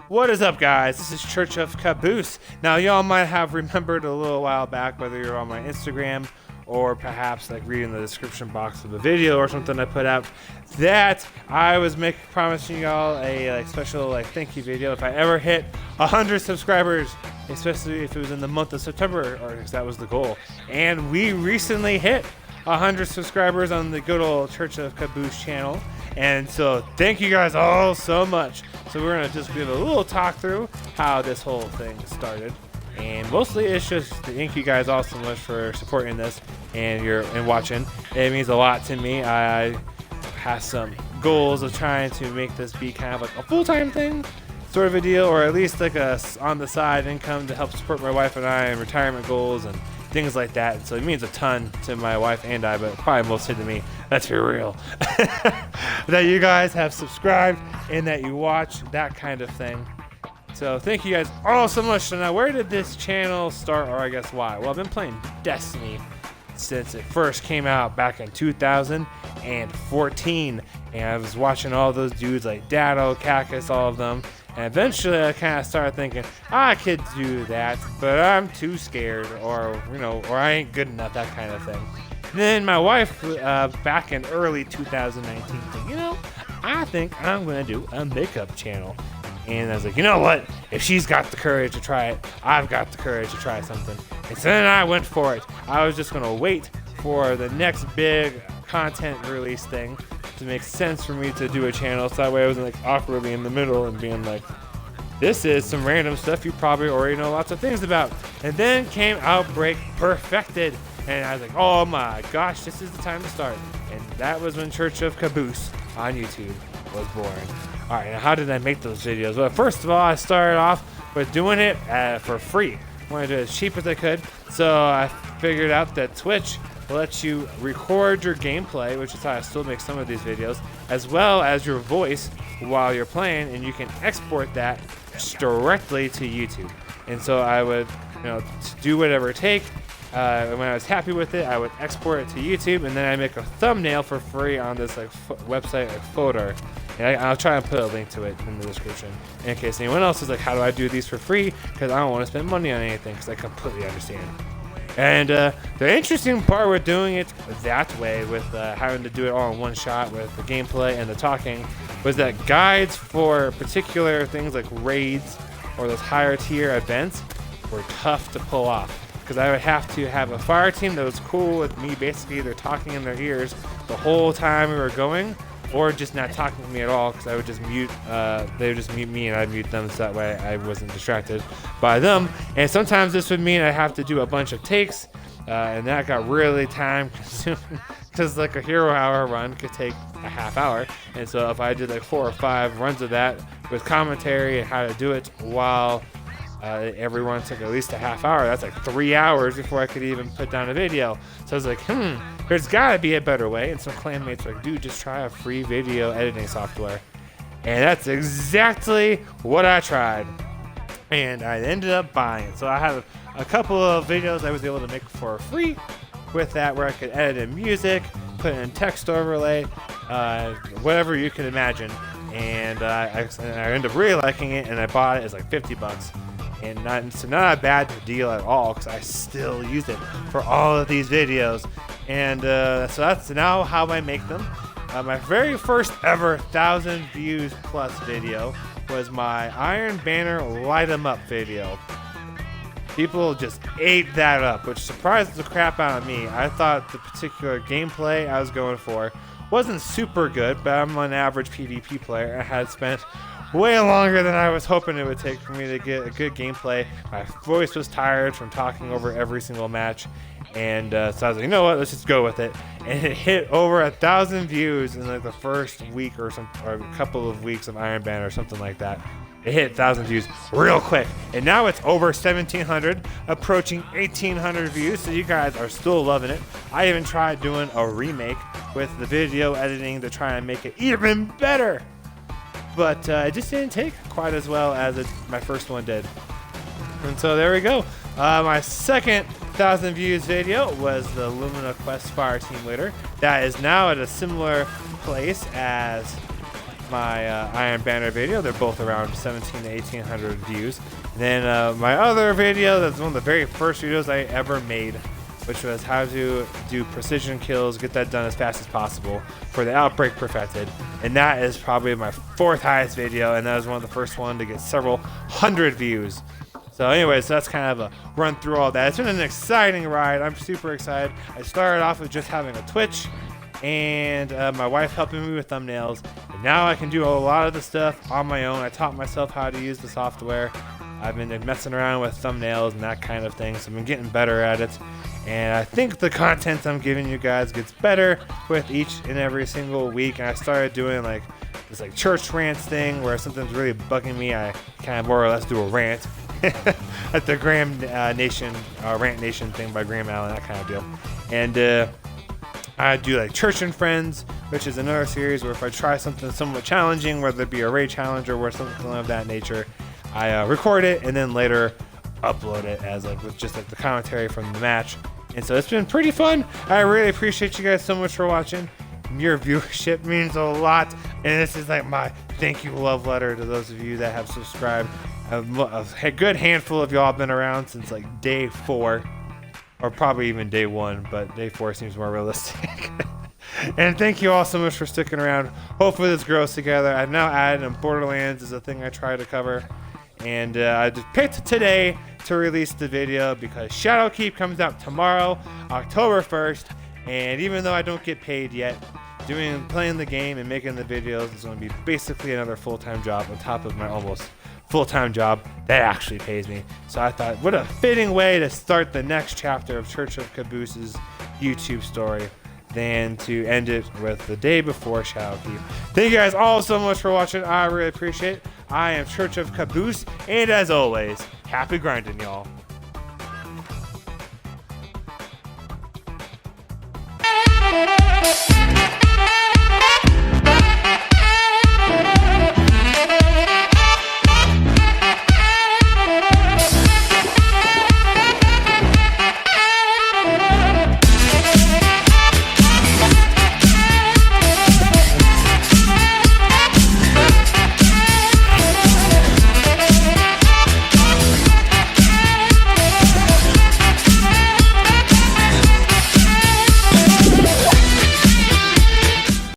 What is up, guys? This is Church of Caboose. Now, y'all might have remembered a little while back, whether you're on my Instagram or perhaps like reading the description box of the video or something I put out, that I was promising y'all a special thank you video if I ever hit 100 subscribers, especially if it was in the month of September, or because that was the goal. And we recently hit 100 subscribers on the good old Church of Caboose channel. And so thank you guys all so much. So we're going to just give a little talk through how this whole thing started. And mostly it's just to thank you guys all so much for supporting this and watching. It means a lot to me. I have some goals of trying to make this be kind of like a full-time thing sort of a deal, or at least like a on the side income to help support my wife and I in retirement goals and things like that. And so it means a ton to my wife and I, but probably mostly to me. Let's be real. That you guys have subscribed and that you watch, that kind of thing. So thank you guys all so much. So now, where did this channel start, or I guess why? Well, I've been playing Destiny since it first came out back in 2014, and I was watching all those dudes like Dado, Cactus, all of them, and eventually I kind of started thinking I could do that, but I'm too scared, or I ain't good enough, that kind of thing. And then my wife, back in early 2019, said, I think I'm gonna do a makeup channel. And I was like, you know what? If she's got the courage to try it, I've got the courage to try something. And so then I went for it. I was just going to wait for the next big content release thing to make sense for me to do a channel. So that way I wasn't like awkwardly in the middle and being like, this is some random stuff you probably already know lots of things about. And then came Outbreak Perfected. And I was like, oh my gosh, this is the time to start. And that was when Church of Caboose on YouTube was born. All right, now how did I make those videos? Well, first of all, I started off with doing it for free. I wanted to do it as cheap as I could. So I figured out that Twitch lets you record your gameplay, which is how I still make some of these videos, as well as your voice while you're playing, and you can export that directly to YouTube. And so I would, do whatever it takes. When I was happy with it, I would export it to YouTube, and then I make a thumbnail for free on this website like Fodor. And I'll try and put a link to it in the description in case anyone else is like, how do I do these for free? Because I don't want to spend money on anything, because I completely understand. And the interesting part with doing it that way, with having to do it all in one shot with the gameplay and the talking, was that guides for particular things like raids or those higher tier events were tough to pull off. Because I would have to have a fire team that was cool with me basically either talking in their ears the whole time we were going, or just not talking to me at all, because I would just mute, they would just mute me and I'd mute them, so that way I wasn't distracted by them. And sometimes this would mean I have to do a bunch of takes, and that got really time consuming, because like a hero hour run could take a half hour. And so if I did like 4 or 5 runs of that with commentary and how to do it while everyone took at least a half hour, that's like 3 hours before I could even put down a video. So I was like, there's gotta be a better way. And some clanmates were like, dude, just try a free video editing software. And that's exactly what I tried. And I ended up buying it. So I have a couple of videos I was able to make for free with that, where I could edit in music, put in text overlay, whatever you can imagine. And I ended up really liking it, and I bought it. It's like $50. And not a bad deal at all, because I still use it for all of these videos. And so that's now how I make them. My very first ever 1,000 views plus video was my Iron Banner Light 'em Up video. People just ate that up, which surprised the crap out of me. I thought the particular gameplay I was going for wasn't super good, but I'm an average PvP player. I had spent way longer than I was hoping it would take for me to get a good gameplay. My voice was tired from talking over every single match, and so I was like, you know what, let's just go with it. And it hit over 1,000 views in like the first week or a couple of weeks of Iron Banner or something like that. It hit 1,000 views real quick, and now it's over 1,700, approaching 1,800 views. So you guys are still loving it. I even tried doing a remake with the video editing to try and make it even better. But it just didn't take quite as well as my first one did. And so there we go. My second 1,000 views video was the Lumina Quest Fire Team Leader. That is now at a similar place as my Iron Banner video. They're both around 17 to 1800 views. And then my other video, that's one of the very first videos I ever made, which was how to do precision kills, get that done as fast as possible for the Outbreak Perfected. And that is probably my 4th highest video, and that was one of the first one to get several hundred views. So anyways, that's kind of a run through all that. It's been an exciting ride. I'm super excited. I started off with just having a Twitch and my wife helping me with thumbnails. And now I can do a lot of the stuff on my own. I taught myself how to use the software. I've been messing around with thumbnails and that kind of thing, so I've been getting better at it. And I think the content I'm giving you guys gets better with each and every single week. And I started doing like this like church rants thing where something's really bugging me. I kind of more or less do a rant. At the Graham Nation, Rant Nation thing by Graham Allen, that kind of deal. And I do like Church and Friends, which is another series where if I try something somewhat challenging, whether it be a raid challenge or something of that nature, I record it and then later upload it as like with just like the commentary from the match. And so it's been pretty fun. I really appreciate you guys so much for watching. Your viewership means a lot, and this is like my thank you love letter to those of you that have subscribed. A good handful of y'all have been around since like day 4, or probably even day 1, but day 4 seems more realistic. And thank you all so much for sticking around. Hopefully this grows together. I've now added Borderlands as a thing I try to cover, and I just picked today to release the video because Shadowkeep comes out tomorrow, October 1st, and even though I don't get paid yet, playing the game and making the videos is going to be basically another full-time job on top of my almost full-time job that actually pays me. So I thought, what a fitting way to start the next chapter of Church of Caboose's YouTube story than to end it with the day before Shadowkeep. Thank you guys all so much for watching. I really appreciate it. I am Church of Caboose, and as always, happy grinding, y'all.